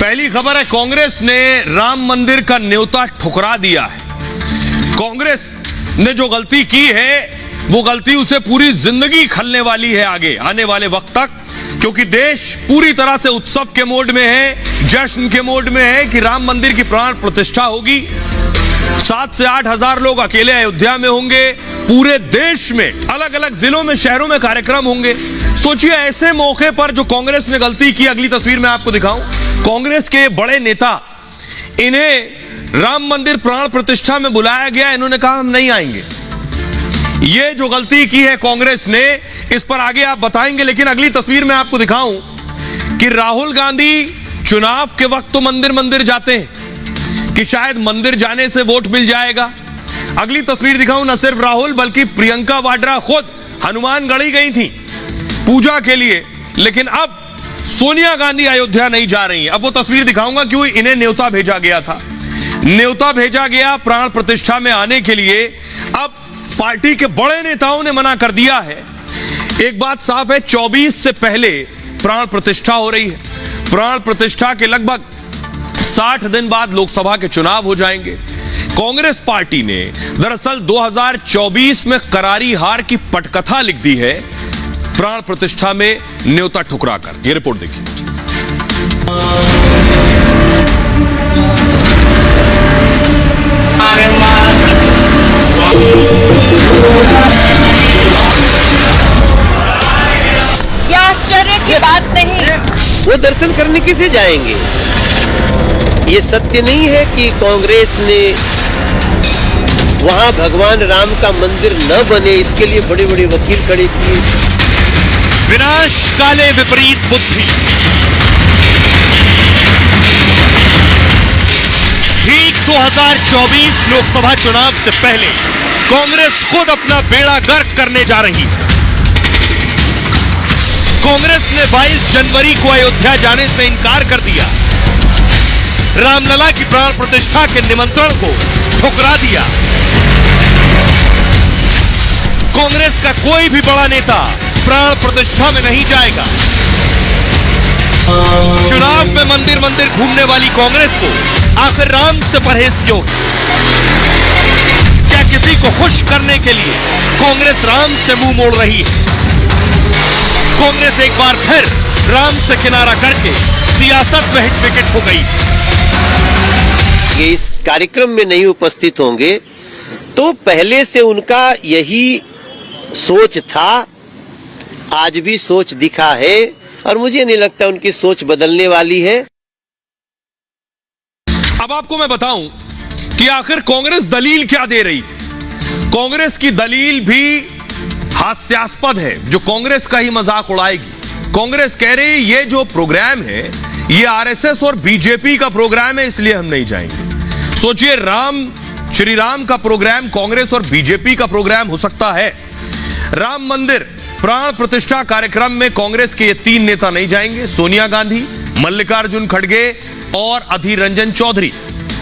पहली खबर है, कांग्रेस ने राम मंदिर का न्योता ठुकरा दिया है। कांग्रेस ने जो गलती की है वो गलती उसे पूरी जिंदगी खलने वाली है आगे आने वाले वक्त तक, क्योंकि देश पूरी तरह से उत्सव के मोड में है, जश्न के मोड में है कि राम मंदिर की प्राण प्रतिष्ठा होगी। 7 से 8 हजार लोग अकेले अयोध्या में होंगे। पूरे देश में अलग अलग जिलों में, शहरों में कार्यक्रम होंगे। सोचिए ऐसे मौके पर जो कांग्रेस ने गलती की, अगली तस्वीर में आपको दिखाऊं, कांग्रेस के बड़े नेता, इन्हें राम मंदिर प्राण प्रतिष्ठा में बुलाया गया, इन्होंने कहा हम नहीं आएंगे। ये जो गलती की है कांग्रेस ने, इस पर आगे आप बताएंगे, लेकिन अगली तस्वीर में आपको दिखाऊं कि राहुल गांधी चुनाव के वक्त तो मंदिर मंदिर जाते हैं कि शायद मंदिर जाने से वोट मिल जाएगा। अगली तस्वीर दिखाऊं, न सिर्फ राहुल बल्कि प्रियंका वाड्रा खुद हनुमानगढ़ी गई थी पूजा के लिए, लेकिन अब सोनिया गांधी अयोध्या नहीं जा रही हैं। अब वो तस्वीर दिखाऊंगा क्यों इन्हें न्योता भेजा गया था। न्योता भेजा गया प्राण प्रतिष्ठा में आने के लिए। अब पार्टी के बड़े नेताओं ने मना कर दिया है। एक बात साफ है, 24 से पहले प्राण प्रतिष्ठा हो रही है। प्राण प्रतिष्ठा के लगभग 60 दिन बाद लोकसभा के चुनाव हो जाएंगे। कांग्रेस पार्टी ने दरअसल 2024 में करारी हार की पटकथा लिख दी है प्राण प्रतिष्ठा में न्योता ठुकराकर। ये रिपोर्ट देखिए। क्या आश्चर्य की बात नहीं। वो दर्शन करने किसे जाएंगे? ये सत्य नहीं है कि कांग्रेस ने वहां भगवान राम का मंदिर न बने इसके लिए बड़े बड़े वकील खड़े किए। विनाश काले विपरीत बुद्धि। ठीक 2024 लोकसभा चुनाव से पहले कांग्रेस खुद अपना बेड़ा गर्क करने जा रही है। कांग्रेस ने 22 जनवरी को अयोध्या जाने से इनकार कर दिया। रामलला की प्राण प्रतिष्ठा के निमंत्रण को ठुकरा दिया। कांग्रेस का कोई भी बड़ा नेता प्राण प्रतिष्ठा में नहीं जाएगा। चुनाव में मंदिर मंदिर घूमने वाली कांग्रेस को आखिर राम से परहेज क्यों? क्या किसी को खुश करने के लिए कांग्रेस राम से मुंह मोड़ रही है? कांग्रेस एक बार फिर राम से किनारा करके सियासत में हिट विकेट हो गई। ये इस कार्यक्रम में नहीं उपस्थित होंगे तो पहले से उनका यही सोच था, आज भी सोच दिखा है और मुझे नहीं लगता उनकी सोच बदलने वाली है। अब आपको मैं बताऊं कि आखिर कांग्रेस दलील क्या दे रही है। कांग्रेस की दलील भी हास्यास्पद है, जो कांग्रेस का ही मजाक उड़ाएगी। कांग्रेस कह रही है ये जो प्रोग्राम है ये आरएसएस और बीजेपी का प्रोग्राम है, इसलिए हम नहीं जाएंगे। सोचिए, श्री राम का प्रोग्राम कांग्रेस और बीजेपी का प्रोग्राम हो सकता है। राम मंदिर प्राण प्रतिष्ठा कार्यक्रम में कांग्रेस के ये 3 नेता नहीं जाएंगे, सोनिया गांधी, मल्लिकार्जुन खड़गे और अधीर रंजन चौधरी।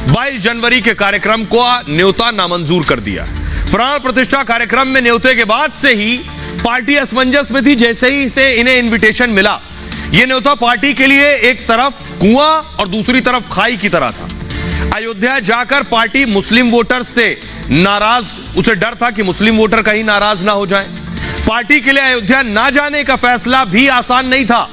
22 जनवरी के कार्यक्रम को न्योता नामंजूर कर दिया। प्राण प्रतिष्ठा कार्यक्रम में न्योते के बाद से ही पार्टी असमंजस में थी। जैसे ही से इन्हें इनविटेशन मिला, यह न्योता पार्टी के लिए एक तरफ कुआं और दूसरी तरफ खाई की तरह था। अयोध्या जाकर पार्टी मुस्लिम वोटर से नाराज, उसे डर था कि मुस्लिम वोटर कहीं नाराज ना हो जाए। पार्टी के लिए अयोध्या ना जाने का फैसला भी आसान नहीं था।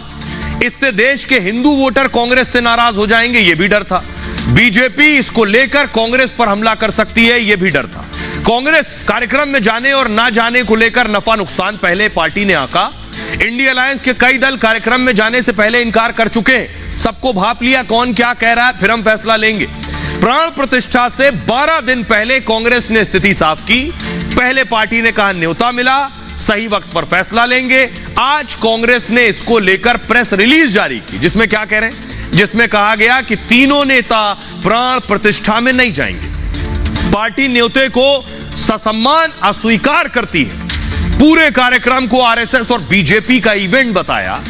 इससे देश के हिंदू वोटर कांग्रेस से नाराज हो जाएंगे, यह भी डर था। बीजेपी इसको लेकर कांग्रेस पर हमला कर सकती है, यह भी डर था। कांग्रेस कार्यक्रम में जाने और ना जाने को लेकर नफा नुकसान पहले पार्टी ने आंका। इंडिया अलायंस के कई दल कार्यक्रम में जाने से पहले इनकार कर चुके हैं। सबको भाप लिया कौन क्या कह रहा है, फिर हम फैसला लेंगे। प्राण प्रतिष्ठा से 12 दिन पहले कांग्रेस ने स्थिति साफ की। पहले पार्टी ने कहा न्योता मिला, सही वक्त पर फैसला लेंगे। आज कांग्रेस ने इसको लेकर प्रेस रिलीज जारी की, जिसमें क्या कह रहे हैं, जिसमें कहा गया कि तीनों नेता प्राण प्रतिष्ठा में नहीं जाएंगे। पार्टी न्योते को ससम्मान अस्वीकार करती है। पूरे कार्यक्रम को आरएसएस और बीजेपी का इवेंट बताया।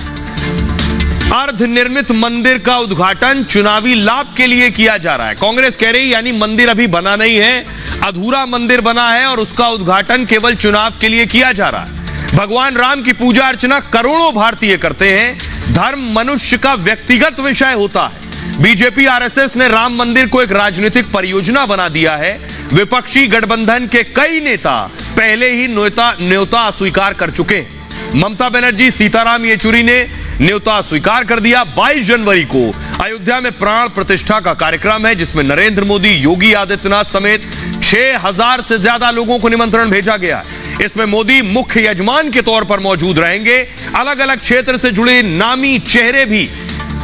अर्धनिर्मित मंदिर का उद्घाटन चुनावी लाभ के लिए किया जा रहा है। कांग्रेस कह रही यानी मंदिर अभी बना नहीं है, अधूरा मंदिर बना है और उसका उद्घाटन केवल चुनाव के लिए किया जा रहा है। भगवान राम की पूजा अर्चना करोड़ों भारतीय करते हैं। धर्म मनुष्य का व्यक्तिगत विषय होता है। बीजेपी आरएसएस ने राम मंदिर को एक राजनीतिक परियोजना बना दिया है। विपक्षी गठबंधन के कई नेता पहले ही न्योता अस्वीकार कर चुके हैं। ममता बनर्जी, सीताराम येचुरी ने न्योता स्वीकार कर दिया। 22 जनवरी को अयोध्या में प्राण प्रतिष्ठा का कार्यक्रम है, जिसमें नरेंद्र मोदी, योगी आदित्यनाथ समेत 6000 से ज्यादा लोगों को निमंत्रण भेजा गया है। इसमें मोदी मुख्य यजमान के तौर पर मौजूद रहेंगे। अलग अलग क्षेत्र से जुड़े नामी चेहरे भी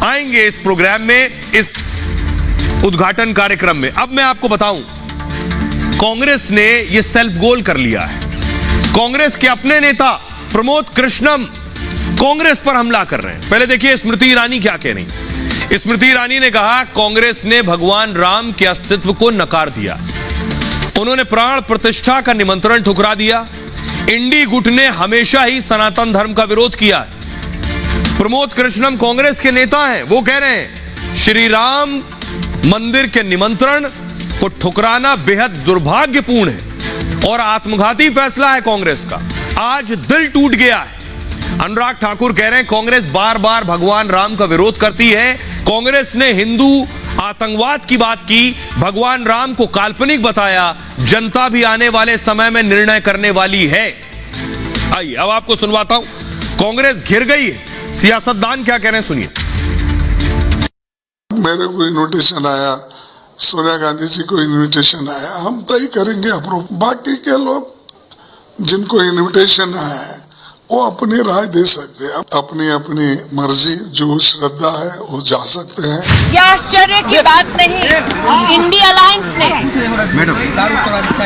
आएंगे इस प्रोग्राम में, इस उद्घाटन कार्यक्रम में। अब मैं आपको बताऊं, कांग्रेस ने यह सेल्फ गोल कर लिया है। कांग्रेस के अपने नेता प्रमोद कृष्णम कांग्रेस पर हमला कर रहे हैं। पहले देखिए स्मृति ईरानी क्या कह रही। स्मृति ईरानी ने कहा, कांग्रेस ने भगवान राम के अस्तित्व को नकार दिया। उन्होंने प्राण प्रतिष्ठा का निमंत्रण ठुकरा दिया। इंडी गुट ने हमेशा ही सनातन धर्म का विरोध किया है। प्रमोद कृष्णम कांग्रेस के नेता हैं, वो कह रहे हैं श्री राम मंदिर के निमंत्रण को ठुकराना बेहद दुर्भाग्यपूर्ण है और आत्मघाती फैसला है कांग्रेस का। आज दिल टूट गया है। अनुराग ठाकुर कह रहे हैं, कांग्रेस बार बार भगवान राम का विरोध करती है। कांग्रेस ने हिंदू आतंकवाद की बात की, भगवान राम को काल्पनिक बताया। जनता भी आने वाले समय में निर्णय करने वाली है। आइए अब आपको सुनवाता हूं, कांग्रेस घिर गई है। सियासतदान क्या कह रहे हैं, सुनिए। मेरे को इन्विटेशन आया, सोनिया गांधी जी को इन्विटेशन आया, हम तय करेंगे अप्रूव। बाकी के लोग जिनको इन्विटेशन आया है वो अपनी राय दे सकते हैं, अपनी अपनी मर्जी, जो श्रद्धा है वो जा सकते हैं। क्या आश्चर्य की बात नहीं, इंडिया अलायंस ने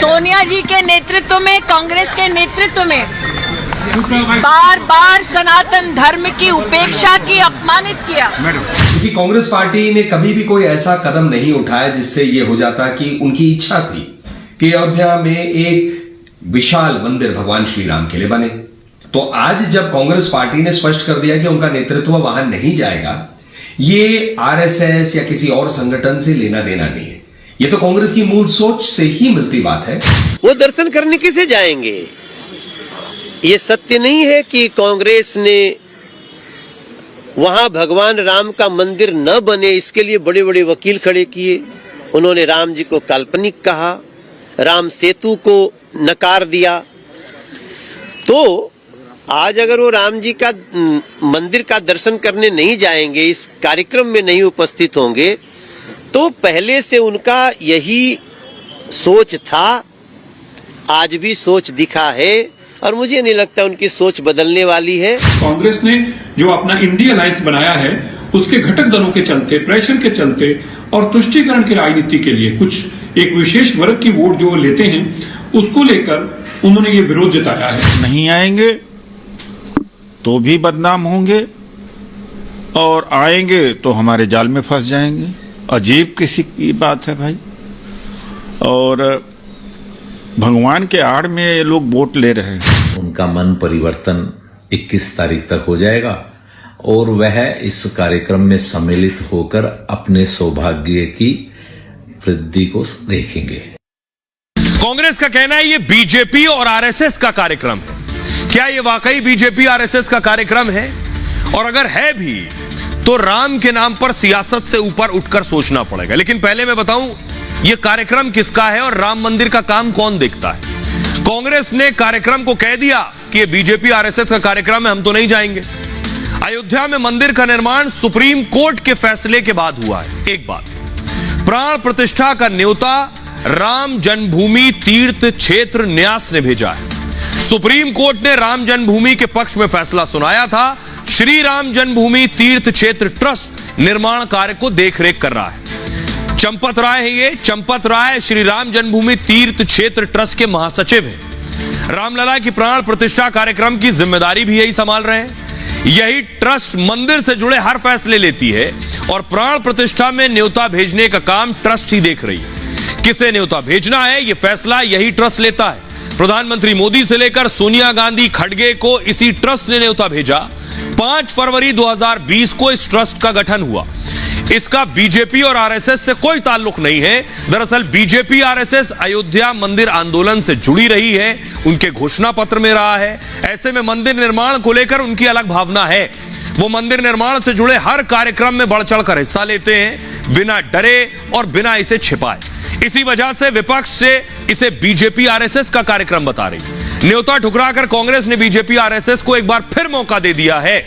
सोनिया जी के नेतृत्व में, कांग्रेस के नेतृत्व में बार बार सनातन धर्म की उपेक्षा की, अपमानित किया। क्योंकि कांग्रेस पार्टी ने कभी भी कोई ऐसा कदम नहीं उठाया जिससे ये हो जाता कि उनकी इच्छा थी कि अयोध्या में एक विशाल मंदिर भगवान श्री राम के लिए बने। तो आज जब कांग्रेस पार्टी ने स्पष्ट कर दिया कि उनका नेतृत्व वहां नहीं जाएगा, ये आरएसएस या किसी और संगठन से लेना देना नहीं है। ये तो कांग्रेस की मूल सोच से ही मिलती बात है। वो दर्शन करने कैसे जाएंगे? ये सत्य नहीं है कि कांग्रेस ने वहां भगवान राम का मंदिर न बने इसके लिए बड़े बड़े वकील खड़े किए। उन्होंने राम जी को काल्पनिक कहा, राम सेतु को नकार दिया। तो आज अगर वो राम जी का मंदिर का दर्शन करने नहीं जाएंगे, इस कार्यक्रम में नहीं उपस्थित होंगे, तो पहले से उनका यही सोच था, आज भी सोच दिखा है और मुझे नहीं लगता उनकी सोच बदलने वाली है। कांग्रेस ने जो अपना इंडिया अलायंस बनाया है, उसके घटक दलों के चलते, प्रेशर के चलते और तुष्टीकरण की राजनीति के लिए कुछ एक विशेष वर्ग की वोट जो लेते हैं, उसको लेकर उन्होंने ये विरोध जताया है। नहीं आएंगे तो भी बदनाम होंगे और आएंगे तो हमारे जाल में फंस जाएंगे। अजीब किसी की बात है भाई। और भगवान के आड़ में ये लोग वोट ले रहे हैं। उनका मन परिवर्तन 21 तारीख तक हो जाएगा और वह इस कार्यक्रम में सम्मिलित होकर अपने सौभाग्य की वृद्धि को देखेंगे। कांग्रेस का कहना है ये बीजेपी और आरएसएस का कार्यक्रम है। क्या ये वाकई बीजेपी आरएसएस का कार्यक्रम है? और अगर है भी तो राम के नाम पर सियासत से ऊपर उठकर सोचना पड़ेगा। लेकिन पहले मैं बताऊं ये कार्यक्रम किसका है और राम मंदिर का काम कौन देखता है। कांग्रेस ने कार्यक्रम को कह दिया कि ये बीजेपी आरएसएस का कार्यक्रम है, हम तो नहीं जाएंगे। अयोध्या में मंदिर का निर्माण सुप्रीम कोर्ट के फैसले के बाद हुआ है। एक बात, प्राण प्रतिष्ठा का न्योता राम जन्मभूमि तीर्थ क्षेत्र न्यास ने भेजा है। सुप्रीम कोर्ट ने राम जन्मभूमि के पक्ष में फैसला सुनाया था। श्री राम जन्मभूमि तीर्थ क्षेत्र ट्रस्ट निर्माण कार्य को देखरेख कर रहा है। चंपत राय है ये। चंपत राय श्री राम जन्मभूमि तीर्थ क्षेत्र ट्रस्ट के महासचिव हैं। रामलला की प्राण प्रतिष्ठा कार्यक्रम की जिम्मेदारी भी यही संभाल रहे हैं। यही ट्रस्ट मंदिर से जुड़े हर फैसले लेती है और प्राण प्रतिष्ठा में न्योता भेजने का काम ट्रस्ट ही देख रही है। किसे न्योता भेजना है यह फैसला यही ट्रस्ट लेता है। प्रधानमंत्री मोदी से लेकर सोनिया गांधी, खड़गे को इसी ट्रस्ट ने न्योता भेजा। 5 फरवरी 2020 को इस ट्रस्ट का गठन हुआ। इसका बीजेपी और आरएसएस से कोई ताल्लुक नहीं है। दरअसल बीजेपी आरएसएस अयोध्या मंदिर आंदोलन से जुड़ी रही है, उनके घोषणा पत्र में रहा है। ऐसे में मंदिर निर्माण को लेकर उनकी अलग भावना है। वो मंदिर निर्माण से जुड़े हर कार्यक्रम में बढ़ चढ़कर हिस्सा लेते हैं। बिना डरे और बिना इसे छिपाए। इसी वजह से विपक्ष से इसे बीजेपी आरएसएस का कार्यक्रम बता रही। न्योता ठुकराकर कांग्रेस ने बीजेपी आरएसएस को एक बार फिर मौका दे दिया है